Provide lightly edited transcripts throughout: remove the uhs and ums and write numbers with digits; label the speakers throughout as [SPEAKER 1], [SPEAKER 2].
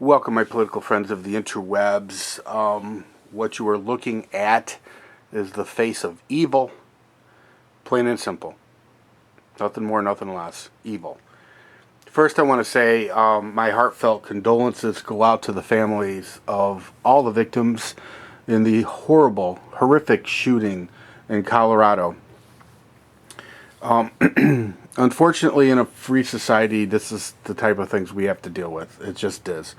[SPEAKER 1] Welcome, my political friends of the interwebs. What you are looking at is the face of evil, plain and simple. Nothing more, nothing less. Evil. First, I want to say my heartfelt condolences go out to the families of all the victims in the horrible, horrific shooting in Colorado. Unfortunately, in a free society, this is the type of things we have to deal with. It just is.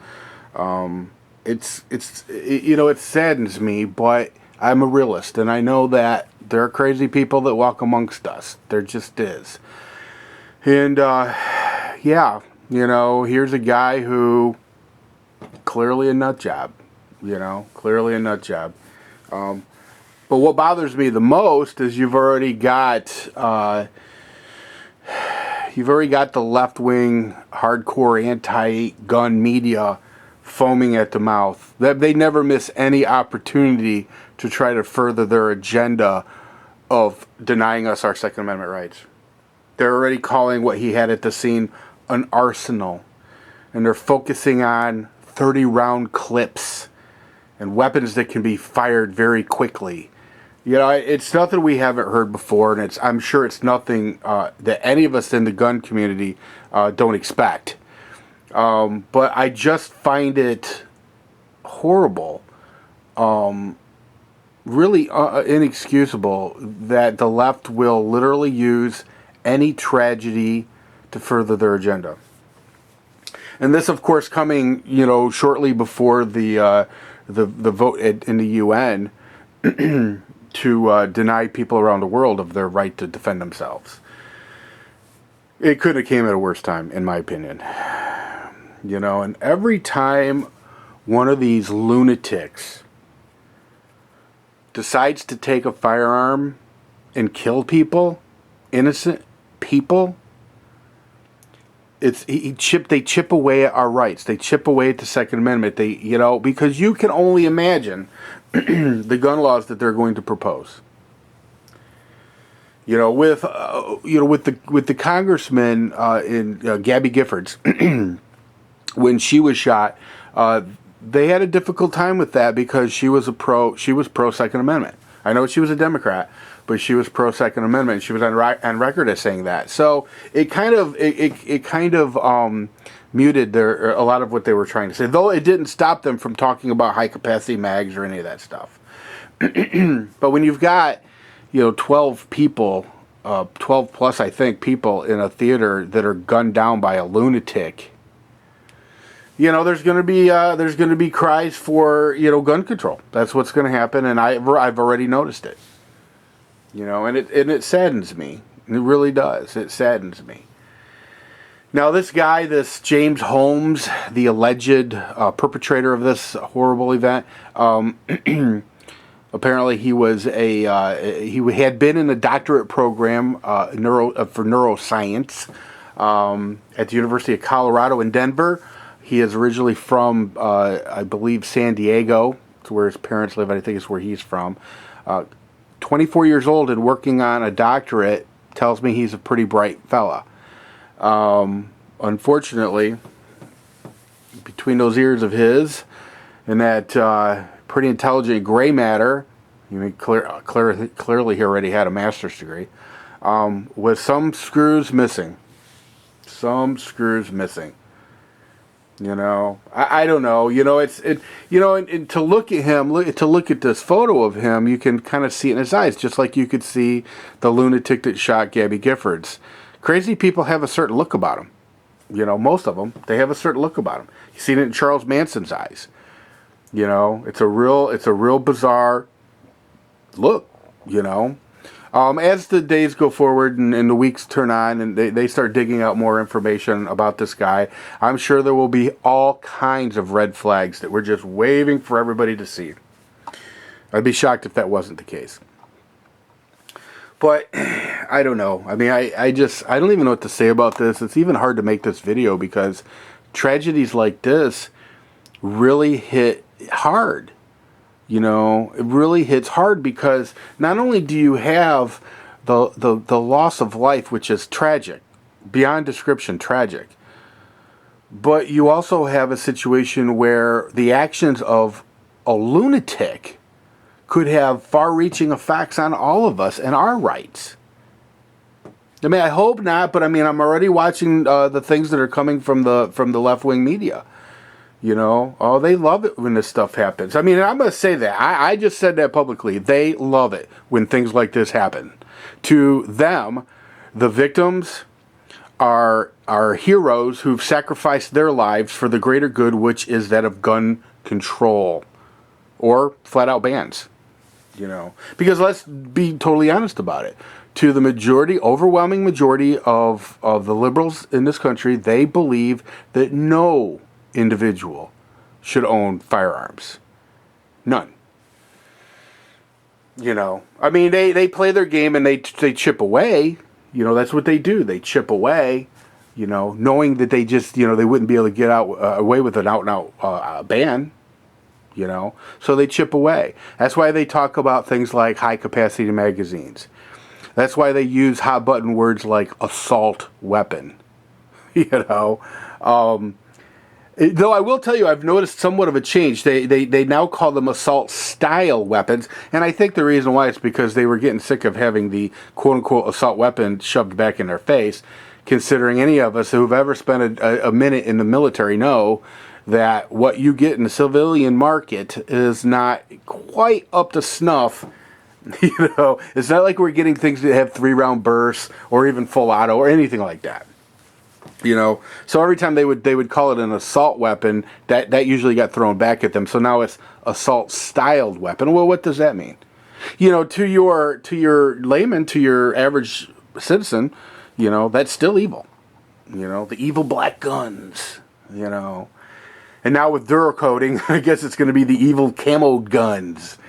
[SPEAKER 1] It saddens me, but I'm a realist, and I know that there are crazy people that walk amongst us. There just is. And, here's a guy who, clearly a nut job, clearly a nut job. But what bothers me the most is you've already got the left-wing, hardcore anti-gun media foaming at the mouth. They never miss any opportunity to try to further their agenda of denying us our Second Amendment rights. They're already calling what he had at the scene an arsenal. And they're focusing on 30-round clips and weapons that can be fired very quickly. It's nothing we haven't heard before, and I'm sure it's nothing that any of us in the gun community don't expect. But I just find it horrible, really inexcusable that the left will literally use any tragedy to further their agenda. And this, of course, coming shortly before the vote in the UN. To deny people around the world of their right to defend themselves. It could have came at a worse time, in my opinion. And every time one of these lunatics decides to take a firearm and kill people, innocent people, they chip away at our rights. They chip away at the Second Amendment. Because you can only imagine the gun laws that they're going to propose. With the congressman in Gabby Giffords, when she was shot, they had a difficult time with that because she was pro Second Amendment. I know she was a Democrat, but she was pro Second Amendment. She was on record as saying that. So it kind of muted a lot of what they were trying to say, though it didn't stop them from talking about high capacity mags or any of that stuff. But when you've got 12 people, 12 plus I think people in a theater that are gunned down by a lunatic, there's going to be cries for gun control. That's what's going to happen, and I've already noticed it. And it saddens me. It really does. It saddens me. Now, this guy, this James Holmes, the alleged perpetrator of this horrible event, apparently he was he had been in a doctorate program for neuroscience at the University of Colorado in Denver. He is originally from, I believe, San Diego. It's where his parents live. I think it's where he's from. 24 years old and working on a doctorate tells me he's a pretty bright fella. Unfortunately, between those ears of his and that pretty intelligent gray matter, clearly he already had a master's degree, with some screws missing. Some screws missing. I don't know. And to look at him, to look at this photo of him, you can kind of see it in his eyes, just like you could see the lunatic that shot Gabby Giffords. Crazy people have a certain look about them. Most of them, they have a certain look about them. You see it in Charles Manson's eyes. It's a real bizarre look. As the days go forward and the weeks turn on and they start digging out more information about this guy, I'm sure there will be all kinds of red flags that we're just waving for everybody to see. I'd be shocked if that wasn't the case. But I don't know. I mean, I don't even know what to say about this. It's even hard to make this video because tragedies like this really hit hard. It really hits hard because not only do you have the loss of life, which is tragic, beyond description tragic, But you also have a situation where the actions of a lunatic could have far-reaching effects on all of us and our rights. I mean, I hope not, but I mean, I'm already watching the things that are coming from the left-wing media. Oh, they love it when this stuff happens. I mean, I'm going to say that. I just said that publicly. They love it when things like this happen. To them, the victims are heroes who've sacrificed their lives for the greater good, which is that of gun control or flat-out bans. Because let's be totally honest about it. To the overwhelming majority of the liberals in this country, they believe that no individual should own firearms. None. I mean, they play their game and they chip away. That's what they do. They chip away, knowing that they just, they wouldn't be able to get away with an out-and-out ban. So they chip away. That's why they talk about things like high-capacity magazines. That's why they use hot-button words like assault weapon. Though I will tell you, I've noticed somewhat of a change. They now call them assault-style weapons, and I think the reason why is because they were getting sick of having the quote-unquote assault weapon shoved back in their face, considering any of us who've ever spent a minute in the military know that what you get in the civilian market is not quite up to snuff. It's not like we're getting things that have 3-round bursts or even full auto or anything like that. So every time they would call it an assault weapon, that usually got thrown back at them. So now it's assault styled weapon. Well, what does that mean? To your layman, to your average citizen, that's still evil. The evil black guns. And now with Duracoating, I guess it's going to be the evil camo guns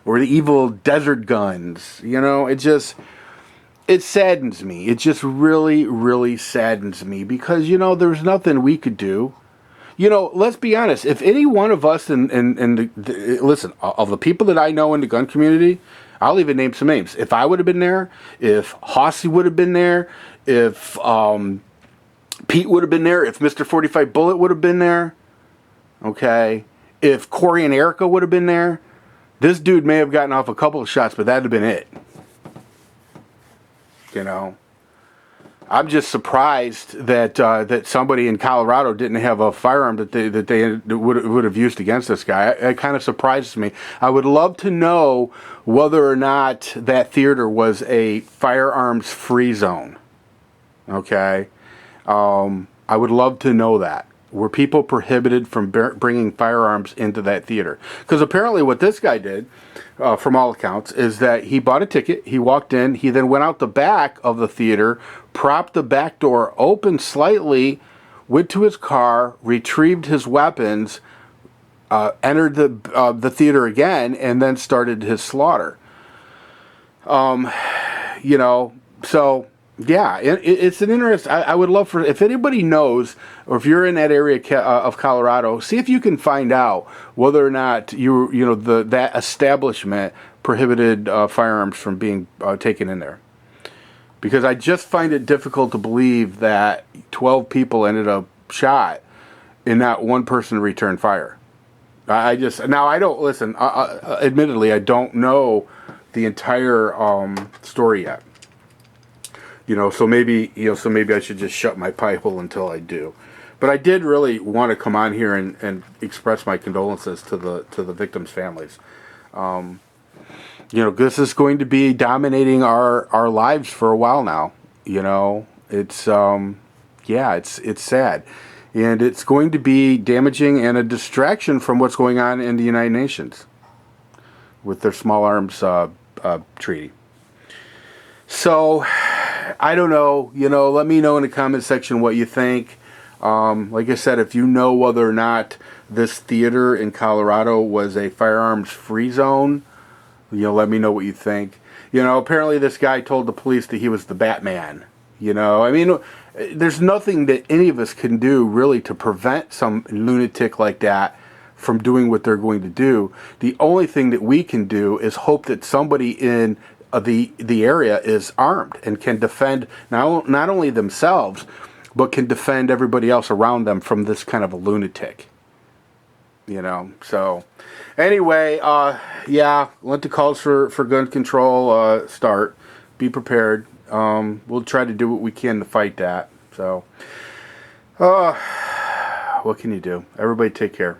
[SPEAKER 1] or the evil desert guns. It saddens me. It just really, really saddens me because, there's nothing we could do. Let's be honest. If any one of us listen, of the people that I know in the gun community, I'll even name some names. If I would have been there, if Hossy would have been there, if Pete would have been there, if Mr. 45 Bullet would have been there, okay, if Corey and Erica would have been there, this dude may have gotten off a couple of shots, but that'd have been it. I'm just surprised that somebody in Colorado didn't have a firearm that they would have used against this guy. It kind of surprises me. I would love to know whether or not that theater was a firearms-free zone. Okay, I would love to know that. Were people prohibited from bringing firearms into that theater? Because apparently what this guy did, from all accounts, is that he bought a ticket, he walked in, he then went out the back of the theater, propped the back door open slightly, went to his car, retrieved his weapons, entered the theater again, and then started his slaughter. So... yeah, it's an interest. I would love for, if anybody knows, or if you're in that area of Colorado, see if you can find out whether or not that establishment prohibited firearms from being taken in there. Because I just find it difficult to believe that 12 people ended up shot and not one person returned fire. I don't listen. Admittedly, I don't know the entire story yet. So maybe I should just shut my pipe hole until I do. But I did really want to come on here and express my condolences to the victims' families. This is going to be dominating our lives for a while now. It's it's sad, and it's going to be damaging and a distraction from what's going on in the United Nations with their small arms treaty. So, I don't know. Let me know in the comment section what you think. Like I said, if you know whether or not this theater in Colorado was a firearms-free zone, let me know what you think. Apparently this guy told the police that he was the Batman. I mean, there's nothing that any of us can do really to prevent some lunatic like that from doing what they're going to do. The only thing that we can do is hope that somebody in the area is armed and can defend not only themselves, but can defend everybody else around them from this kind of a lunatic. So anyway, yeah, let the calls for gun control start. Be prepared. We'll try to do what we can to fight that. So, what can you do? Everybody take care.